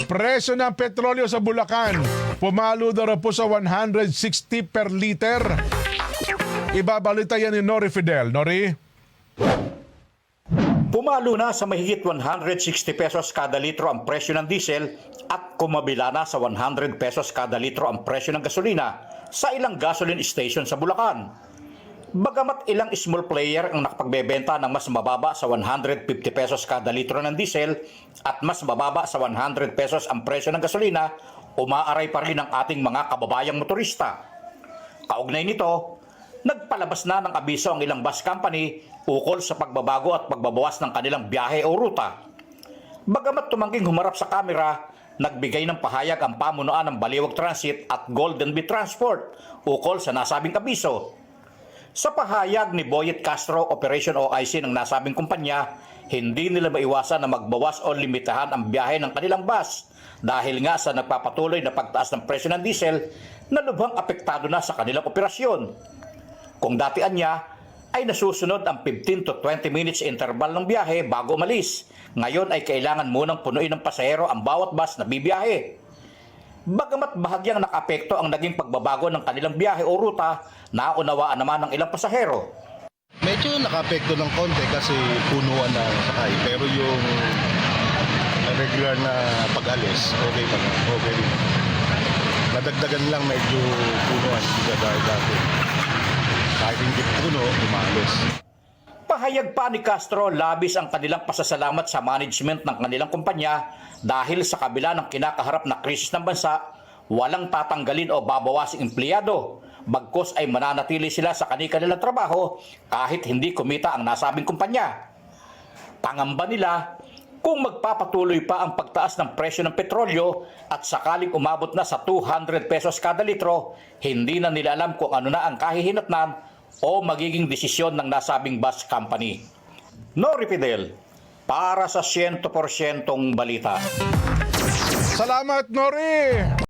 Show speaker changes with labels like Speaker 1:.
Speaker 1: Presyo ng petrolyo sa Bulacan, pumalo daw po sa 160 per liter. Ibabalita yan ni Nori Fidel. Nori?
Speaker 2: Pumalo na sa mahigit 160 pesos kada litro ang presyo ng diesel at kumabila na sa 100 pesos kada litro ang presyo ng gasolina sa ilang gasoline station sa Bulacan. Bagamat ilang small player ang nakapagbebenta ng mas mababa sa 150 pesos kada litro ng diesel at mas mababa sa 100 pesos ang presyo ng gasolina, umaaray pa rin ang ating mga kababayang motorista. Kaugnay nito, nagpalabas na ng abiso ang ilang bus company ukol sa pagbabago at pagbabawas ng kanilang biyahe o ruta. Bagamat tumangking humarap sa kamera, nagbigay ng pahayag ang pamunuan ng Baliwag Transit at Golden Bee Transport ukol sa nasabing abiso. Sa pahayag ni Boyet Castro, Operation OIC ng nasabing kumpanya, hindi nila maiwasan na magbawas o limitahan ang biyahe ng kanilang bus dahil nga sa nagpapatuloy na pagtaas ng presyo ng diesel na lubhang apektado na sa kanilang operasyon. Kung datian niya ay nasusunod ang 15 to 20 minutes interval ng biyahe bago umalis, ngayon ay kailangan munang punuin ng pasahero ang bawat bus na bibiyahe. Bagamat bahagyang nakaapekto ang naging pagbabago ng kanilang biyahe o ruta, naunawaan naman ng ilang pasahero.
Speaker 3: Medyo naka-apekto ng konti kasi punuan na sakay. Pero yung regular na pag-alis, okay pa na. Okay rin. Nadagdagan lang medyo punuan. Hindi dahil dati. Kahit hindi puno, umalis.
Speaker 2: Pahayag pa ni Castro, labis ang kanilang pasasalamat sa management ng kanilang kumpanya dahil sa kabila ng kinakaharap na krisis ng bansa, walang tatanggalin o babawasing empleyado. Bagkus ay mananatili sila sa kanilang trabaho kahit hindi kumita ang nasabing kumpanya. Pangamba nila, kung magpapatuloy pa ang pagtaas ng presyo ng petrolyo at sakaling umabot na sa 200 pesos kada litro, hindi na nila alam kung ano na ang kahihinatnan o magiging desisyon ng nasabing bus company. Nori Fidel, para sa 100% balita.
Speaker 1: Salamat, Nori!